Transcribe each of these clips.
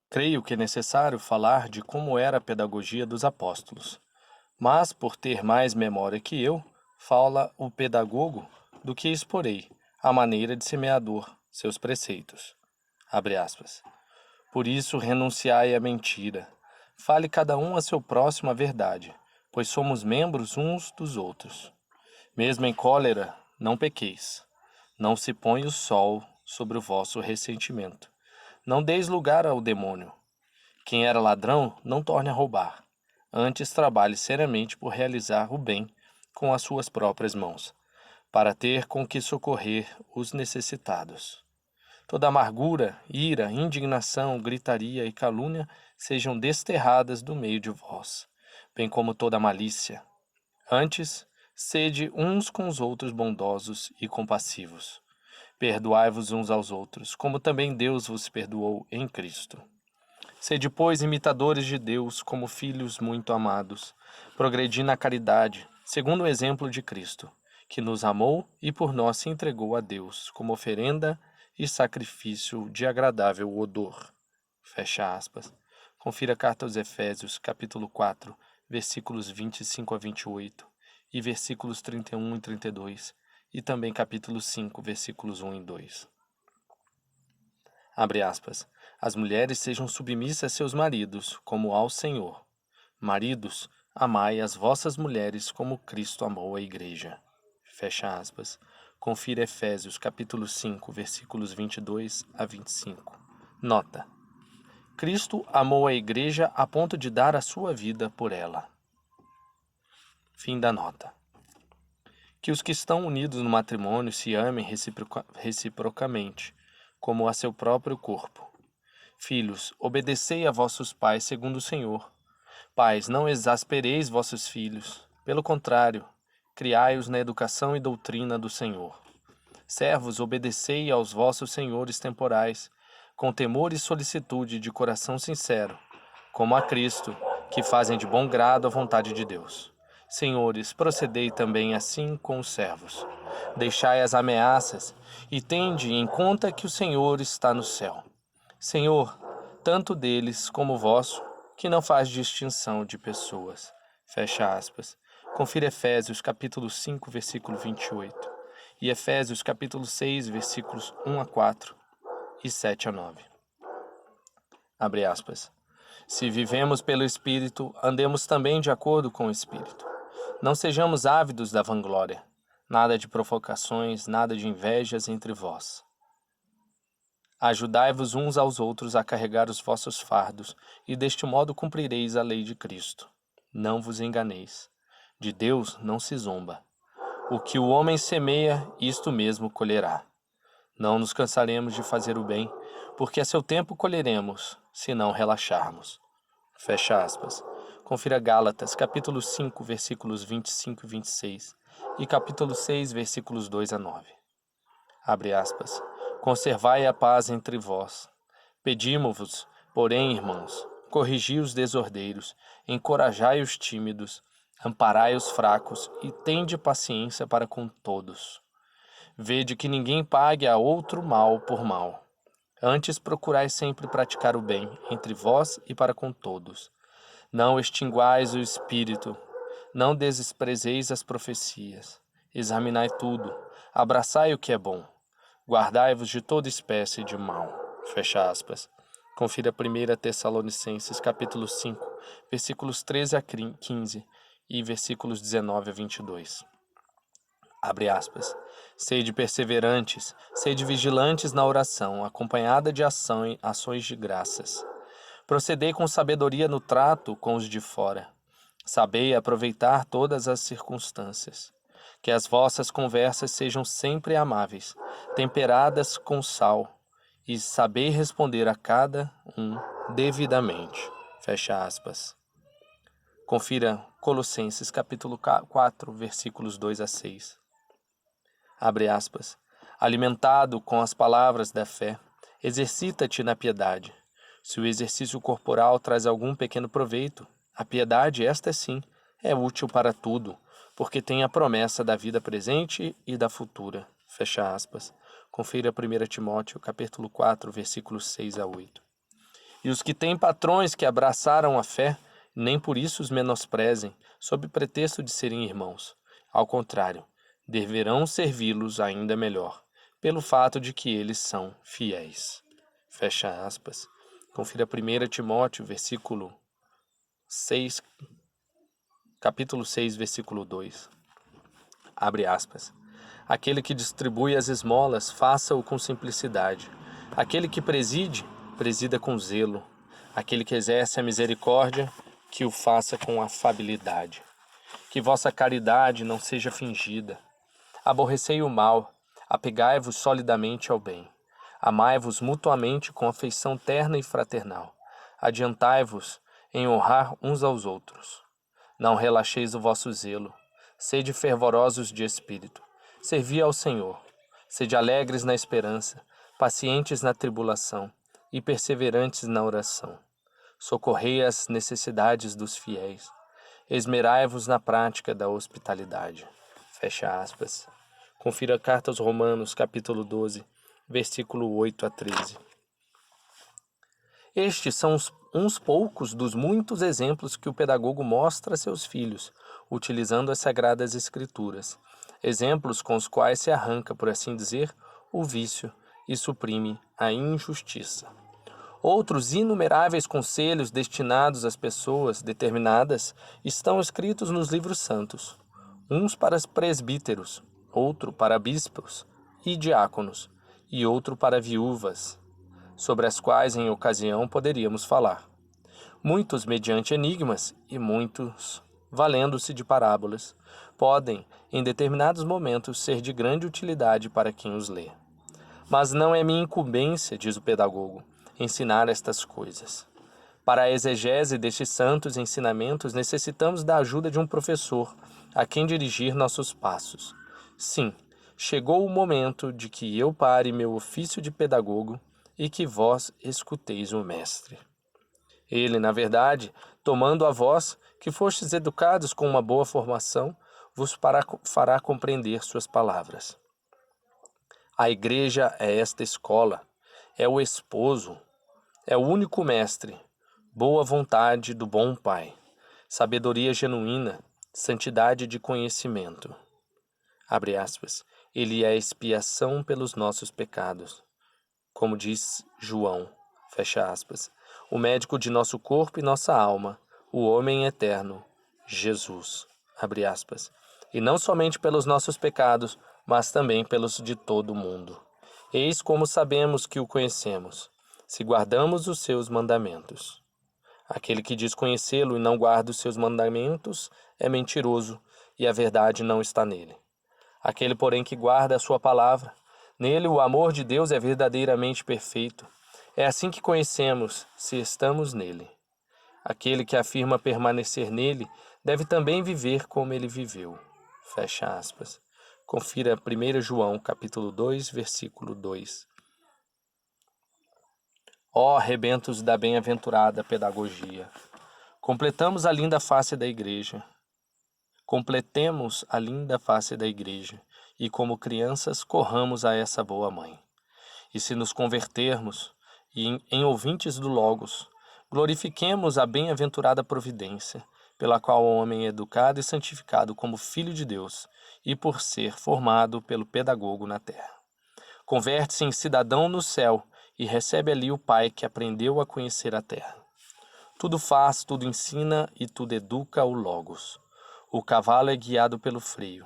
Creio que é necessário falar de como era a pedagogia dos apóstolos, mas, por ter mais memória que eu, fala o pedagogo do que exporei, a maneira de semeador, seus preceitos. Abre aspas. Por isso renunciai à mentira. Fale cada um a seu próximo a verdade, pois somos membros uns dos outros. Mesmo em cólera, não pequeis. Não se põe o sol sobre o vosso ressentimento. Não deis lugar ao demônio. Quem era ladrão, não torne a roubar. Antes trabalhe seriamente por realizar o bem com as suas próprias mãos, para ter com que socorrer os necessitados. Toda amargura, ira, indignação, gritaria e calúnia sejam desterradas do meio de vós, bem como toda malícia. Antes, sede uns com os outros bondosos e compassivos. Perdoai-vos uns aos outros, como também Deus vos perdoou em Cristo. Sede, pois, imitadores de Deus, como filhos muito amados, progredi na caridade, segundo o exemplo de Cristo, que nos amou e por nós se entregou a Deus, como oferenda e sacrifício de agradável odor. Fecha aspas. Confira a carta aos Efésios, capítulo 4, versículos 25 a 28, e versículos 31 e 32, e também capítulo 5, versículos 1 e 2. Abre aspas. As mulheres sejam submissas a seus maridos, como ao Senhor. Maridos, amai as vossas mulheres como Cristo amou a igreja. Fecha aspas. Confira Efésios capítulo 5, versículos 22 a 25. Nota. Cristo amou a igreja a ponto de dar a sua vida por ela. Fim da nota. Que os que estão unidos no matrimônio se amem reciprocamente, como a seu próprio corpo. Filhos, obedecei a vossos pais segundo o Senhor. Pais, não exaspereis vossos filhos. Pelo contrário, criai-os na educação e doutrina do Senhor. Servos, obedecei aos vossos senhores temporais, com temor e solicitude de coração sincero, como a Cristo, que fazem de bom grado a vontade de Deus. Senhores, procedei também assim com os servos. Deixai as ameaças e tende em conta que o Senhor está no céu. Senhor, tanto deles como vosso, que não faz distinção de pessoas. Fecha aspas. Confira Efésios capítulo 5, versículo 28. E Efésios capítulo 6, versículos 1 a 4 e 7 a 9. Abre aspas. Se vivemos pelo Espírito, andemos também de acordo com o Espírito. Não sejamos ávidos da vanglória, nada de provocações, nada de invejas entre vós. Ajudai-vos uns aos outros a carregar os vossos fardos, e deste modo cumprireis a lei de Cristo. Não vos enganeis. De Deus não se zomba. O que o homem semeia, isto mesmo colherá. Não nos cansaremos de fazer o bem, porque a seu tempo colheremos, se não relaxarmos. Fecha aspas. Confira Gálatas, capítulo 5, versículos 25 e 26, e capítulo 6, versículos 2 a 9. Abre aspas. Conservai a paz entre vós. Pedimo-vos, porém, irmãos, corrigi os desordeiros, encorajai os tímidos, amparai os fracos e tende paciência para com todos. Vede que ninguém pague a outro mal por mal. Antes procurai sempre praticar o bem entre vós e para com todos. Não extinguais o espírito, não desprezeis as profecias. Examinai tudo, abraçai o que é bom. Guardai-vos de toda espécie de mal. Fecha aspas. Confira 1 Tessalonicenses, capítulo 5, versículos 13 a 15 e versículos 19 a 22. Abre aspas. Sede perseverantes, sede vigilantes na oração, acompanhada de ações de graças. Procedei com sabedoria no trato com os de fora. Sabei aproveitar todas as circunstâncias. Que as vossas conversas sejam sempre amáveis, temperadas com sal, e sabei responder a cada um devidamente. Fecha aspas. Confira Colossenses capítulo 4, versículos 2 a 6. Abre aspas. Alimentado com as palavras da fé, exercita-te na piedade. Se o exercício corporal traz algum pequeno proveito, a piedade, esta sim, é útil para tudo, porque tem a promessa da vida presente e da futura. Fecha aspas. Confira 1 Timóteo, capítulo 4, versículos 6 a 8. E os que têm patrões que abraçaram a fé, nem por isso os menosprezem, sob pretexto de serem irmãos. Ao contrário, deverão servi-los ainda melhor, pelo fato de que eles são fiéis. Fecha aspas. Confira 1 Timóteo, capítulo 6, versículo 2. Abre aspas. Aquele que distribui as esmolas, faça-o com simplicidade. Aquele que preside, presida com zelo. Aquele que exerce a misericórdia, que o faça com afabilidade. Que vossa caridade não seja fingida. Aborrecei o mal, apegai-vos solidamente ao bem. Amai-vos mutuamente com afeição terna e fraternal. Adiantai-vos em honrar uns aos outros. Não relaxeis o vosso zelo. Sede fervorosos de espírito. Servi ao Senhor. Sede alegres na esperança, pacientes na tribulação e perseverantes na oração. Socorrei as necessidades dos fiéis. Esmerai-vos na prática da hospitalidade. Fecha aspas. Confira a Carta aos Romanos, capítulo 12, versículo 8 a 13. Estes são uns poucos dos muitos exemplos que o pedagogo mostra a seus filhos, utilizando as Sagradas Escrituras. Exemplos com os quais se arranca, por assim dizer, o vício e suprime a injustiça. Outros inumeráveis conselhos destinados às pessoas determinadas estão escritos nos livros santos. Uns para presbíteros, outro para bispos e diáconos, e outro para viúvas, sobre as quais em ocasião poderíamos falar. Muitos mediante enigmas e muitos valendo-se de parábolas, podem, em determinados momentos, ser de grande utilidade para quem os lê. Mas não é minha incumbência, diz o pedagogo, ensinar estas coisas. Para a exegese destes santos ensinamentos, necessitamos da ajuda de um professor, a quem dirigir nossos passos. Sim, chegou o momento de que eu pare meu ofício de pedagogo e que vós escuteis o mestre. Ele, na verdade, tomando a vós, que fostes educados com uma boa formação, vos fará compreender suas palavras. A igreja é esta escola, é o esposo, é o único mestre, boa vontade do bom Pai, sabedoria genuína, santidade de conhecimento. Abre aspas. Ele é a expiação pelos nossos pecados. Como diz João, fecha aspas. O médico de nosso corpo e nossa alma, o homem eterno, Jesus. Abre aspas. E não somente pelos nossos pecados, mas também pelos de todo o mundo. Eis como sabemos que o conhecemos, se guardamos os seus mandamentos. Aquele que diz conhecê-lo e não guarda os seus mandamentos é mentiroso, e a verdade não está nele. Aquele, porém, que guarda a sua palavra, nele o amor de Deus é verdadeiramente perfeito. É assim que conhecemos, se estamos nele. Aquele que afirma permanecer nele deve também viver como ele viveu. Fecha aspas. Confira 1 João, capítulo 2, versículo 2. Ó rebentos da bem-aventurada pedagogia! Completemos a linda face da igreja. Completemos a linda face da igreja e, como crianças, corramos a essa boa mãe. E se nos convertermos em ouvintes do Logos, glorifiquemos a bem-aventurada providência, pela qual o homem é educado e santificado como filho de Deus e por ser formado pelo pedagogo na terra. Converte-se em cidadão no céu e recebe ali o Pai que aprendeu a conhecer a terra. Tudo faz, tudo ensina e tudo educa o Logos. O cavalo é guiado pelo freio,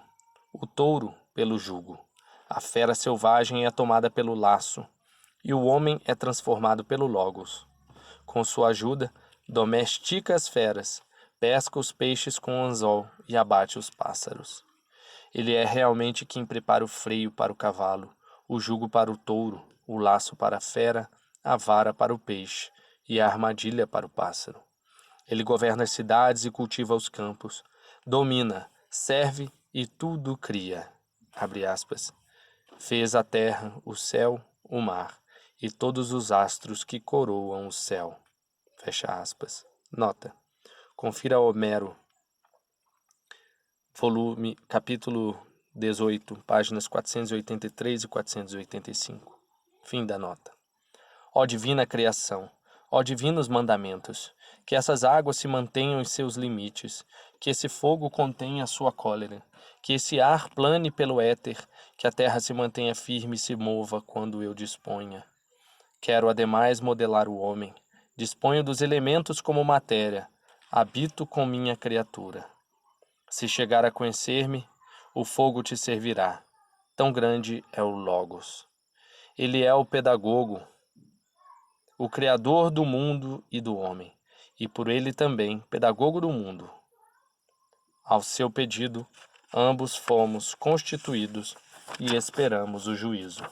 o touro pelo jugo, a fera selvagem é tomada pelo laço, e o homem é transformado pelo Logos. Com sua ajuda, domestica as feras, pesca os peixes com o anzol e abate os pássaros. Ele é realmente quem prepara o freio para o cavalo, o jugo para o touro, o laço para a fera, a vara para o peixe e a armadilha para o pássaro. Ele governa as cidades e cultiva os campos, domina, serve e tudo cria. Abre aspas. Fez a terra, o céu, o mar e todos os astros que coroam o céu. Fecha aspas. Nota. Confira Homero, volume, capítulo 18, páginas 483 e 485. Fim da nota. Ó divina criação, ó divinos mandamentos, que essas águas se mantenham em seus limites, que esse fogo contenha a sua cólera, que esse ar plane pelo éter, que a terra se mantenha firme e se mova quando eu disponha. Quero ademais modelar o homem, disponho dos elementos como matéria, habito com minha criatura. Se chegar a conhecer-me, o fogo te servirá, tão grande é o Logos. Ele é o pedagogo, o criador do mundo e do homem, e por ele também, pedagogo do mundo. Ao seu pedido, ambos fomos constituídos e esperamos o juízo.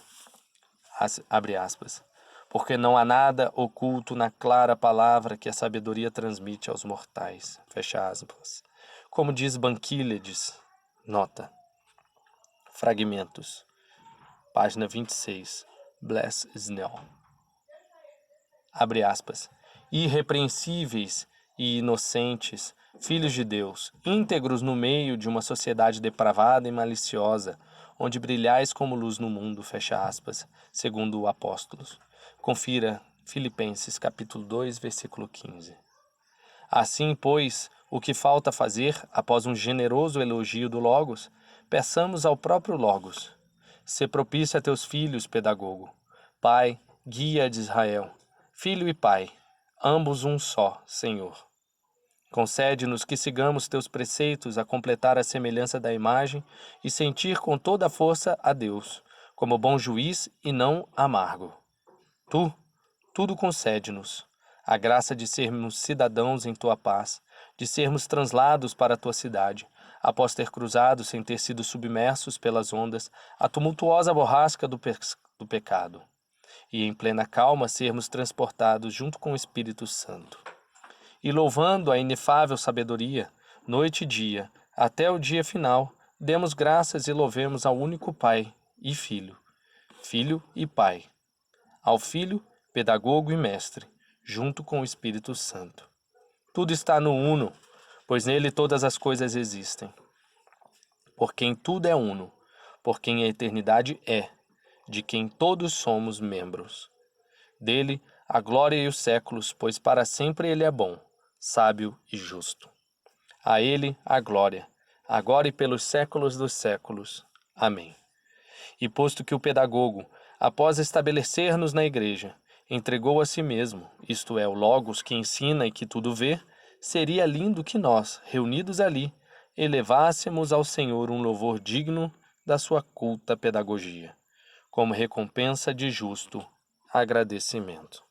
Abre aspas. Porque não há nada oculto na clara palavra que a sabedoria transmite aos mortais. Fecha aspas. Como diz Banquílides, nota. Fragmentos. Página 26. Bless Snell. Abre aspas. Irrepreensíveis e inocentes, filhos de Deus, íntegros no meio de uma sociedade depravada e maliciosa, onde brilhais como luz no mundo, fecha aspas, segundo o Apóstolos. Confira Filipenses capítulo 2, versículo 15. Assim, pois, o que falta fazer, após um generoso elogio do Logos, peçamos ao próprio Logos. Sê propício a teus filhos, pedagogo. Pai, guia de Israel. Filho e Pai, ambos um só, Senhor. Concede-nos que sigamos teus preceitos a completar a semelhança da imagem e sentir com toda a força a Deus, como bom juiz e não amargo. Tu, tudo concede-nos, a graça de sermos cidadãos em tua paz, de sermos translados para a tua cidade, após ter cruzado sem ter sido submersos pelas ondas a tumultuosa borrasca do pecado, e em plena calma sermos transportados junto com o Espírito Santo. E louvando a inefável sabedoria, noite e dia, até o dia final, demos graças e louvemos ao único Pai e Filho, Filho e Pai. Ao Filho, pedagogo e mestre, junto com o Espírito Santo. Tudo está no Uno, pois nele todas as coisas existem. Por quem tudo é uno, por quem a eternidade é, de quem todos somos membros. Dele a glória e os séculos, pois para sempre ele é bom, sábio e justo. A ele a glória, agora e pelos séculos dos séculos. Amém. E posto que o pedagogo, após estabelecer-nos na igreja, entregou a si mesmo, isto é, o Logos que ensina e que tudo vê, seria lindo que nós, reunidos ali, elevássemos ao Senhor um louvor digno da sua culta pedagogia, como recompensa de justo agradecimento.